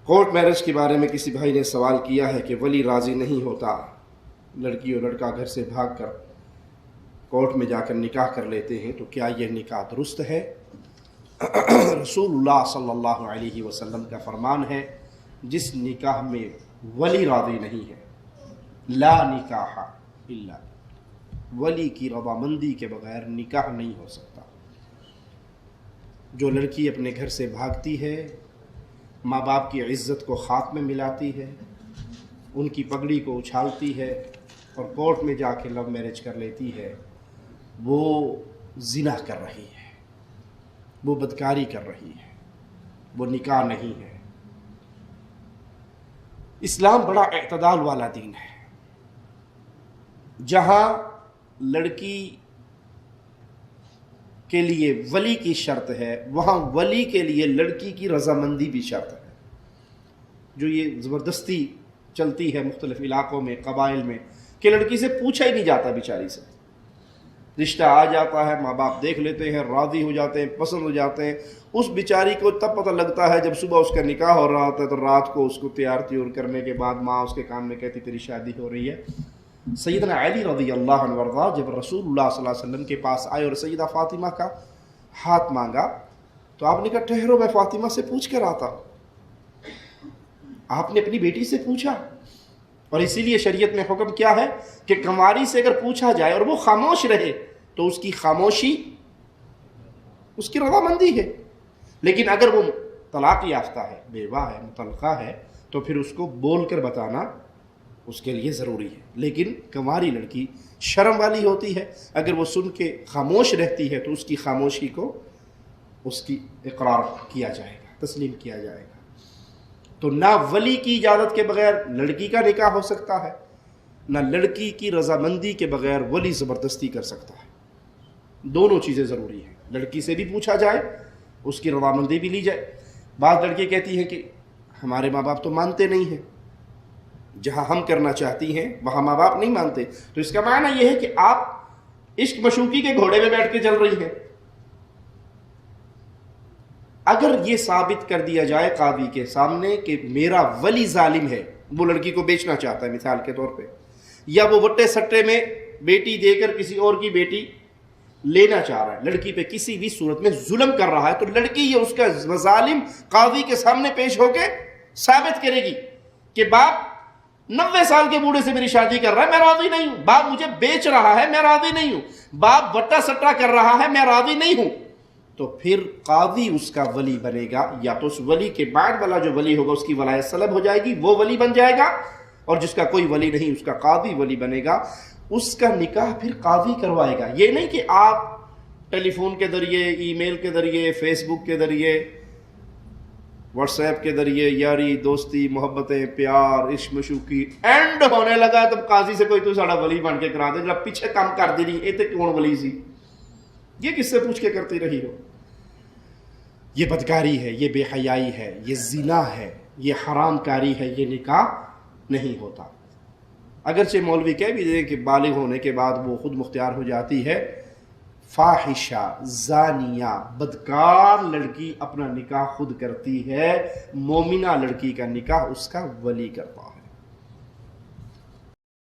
Court marriage کے بارے میں کسی بھائی نے سوال کیا ہے کہ ولی راضی نہیں ہوتا، لڑکی اور لڑکا گھر سے بھاگ کر کورٹ میں جا کر نکاح کر لیتے ہیں، تو کیا یہ نکاح درست ہے؟ رسول اللہ صلی اللہ علیہ وسلم کا فرمان ہے، جس نکاح میں ولی راضی نہیں ہے، لا نکاح الا، ولی کی رضامندی کے بغیر نکاح نہیں ہو سکتا۔ جو لڑکی اپنے گھر سے بھاگتی ہے، ماں باپ کی عزت کو خاک میں ملاتی ہے، ان کی پگڑی کو اچھالتی ہے اور کورٹ میں جا کے لو میرج کر لیتی ہے، وہ زنا کر رہی ہے، وہ بدکاری کر رہی ہے، وہ نکاح نہیں ہے۔ اسلام بڑا اعتدال والا دین ہے، جہاں لڑکی کے لیے ولی کی شرط ہے، وہاں ولی کے لیے لڑکی کی رضامندی بھی شرط ہے۔ جو یہ زبردستی چلتی ہے مختلف علاقوں میں، قبائل میں، کہ لڑکی سے پوچھا ہی نہیں جاتا، بیچاری سے رشتہ آ جاتا ہے، ماں باپ دیکھ لیتے ہیں، راضی ہو جاتے ہیں، پسند ہو جاتے ہیں، اس بیچاری کو تب پتہ لگتا ہے جب صبح اس کا نکاح ہو رہا ہوتا ہے، تو رات کو اس کو تیار تیور کرنے کے بعد ماں اس کے کان میں کہتی تیری شادی ہو رہی ہے۔ سیدنا علی رضی اللہ عنہ وارضا جب رسول اللہ صلی اللہ علیہ وسلم کے پاس آئے اور سیدہ فاطمہ کا ہاتھ مانگا، تو آپ نے کہا ٹھہرو، میں فاطمہ سے پوچھ کر آتا ہوں۔ آپ نے اپنی بیٹی سے پوچھا، اور اسی لیے شریعت میں حکم کیا ہے کہ کنواری سے اگر پوچھا جائے اور وہ خاموش رہے تو اس کی خاموشی اس کی رضامندی ہے، لیکن اگر وہ طلاق یافتہ ہے، بیوہ ہے، مطلقہ ہے، تو پھر اس کو بول کر بتانا اس کے لیے ضروری ہے۔ لیکن کنواری لڑکی شرم والی ہوتی ہے، اگر وہ سن کے خاموش رہتی ہے تو اس کی خاموشی کو اس کی اقرار کیا جائے گا، تسلیم کیا جائے گا۔ تو نہ ولی کی اجازت کے بغیر لڑکی کا نکاح ہو سکتا ہے، نہ لڑکی کی رضامندی کے بغیر ولی زبردستی کر سکتا ہے۔ دونوں چیزیں ضروری ہیں، لڑکی سے بھی پوچھا جائے، اس کی رضامندی بھی لی جائے۔ بعض لڑکیاں کہتی ہیں کہ ہمارے ماں باپ تو مانتے نہیں ہیں، جہاں ہم کرنا چاہتی ہیں وہاں ماں باپ نہیں مانتے، تو اس کا معنی یہ ہے کہ آپ عشق مشوقی کے گھوڑے میں بیٹھ کے چل رہی ہیں۔ اگر یہ ثابت کر دیا جائے قاضی کے سامنے کہ میرا ولی ظالم ہے، وہ لڑکی کو بیچنا چاہتا ہے مثال کے طور پہ، یا وہ وٹے سٹے میں بیٹی دے کر کسی اور کی بیٹی لینا چاہ رہا ہے، لڑکی پہ کسی بھی صورت میں ظلم کر رہا ہے، تو لڑکی یہ اس کا ظالم قاضی کے سامنے پیش ہو کے ثابت کرے گی کہ باپ 90 سال کے بوڑھے سے میری شادی کر رہا ہے، میں راضی نہیں ہوں، باپ مجھے بیچ رہا ہے، میں راضی نہیں ہوں، باپ وٹا سٹا کر رہا ہے، میں راضی نہیں ہوں۔ تو پھر قاضی اس کا ولی بنے گا، یا تو اس ولی کے بعد والا جو ولی ہوگا اس کی ولایت سلب ہو جائے گی، وہ ولی بن جائے گا، اور جس کا کوئی ولی نہیں اس کا قاضی ولی بنے گا، اس کا نکاح پھر قاضی کروائے گا۔ یہ نہیں کہ آپ ٹیلی فون کے ذریعے، ای میل کے ذریعے، فیس بک کے ذریعے، واٹس ایپ کے ذریعے یاری دوستی محبتیں پیار عشق مشوقی اینڈ ہونے لگا تب قاضی سے کوئی تو ساڑا ولی بن کے کرا دے، جب پیچھے کام کر دی نہیں اے تے کون ولی سی، یہ کس سے پوچھ کے کرتی رہی ہو؟ یہ بدکاری ہے، یہ بے حیائی ہے، یہ زنا ہے، یہ حرام کاری ہے، یہ نکاح نہیں ہوتا۔ اگرچہ مولوی کہہ بھی دیں کہ بالغ ہونے کے بعد وہ خود مختار ہو جاتی ہے، فاحشہ زانیہ بدکار لڑکی اپنا نکاح خود کرتی ہے، مومنہ لڑکی کا نکاح اس کا ولی کرتا ہے۔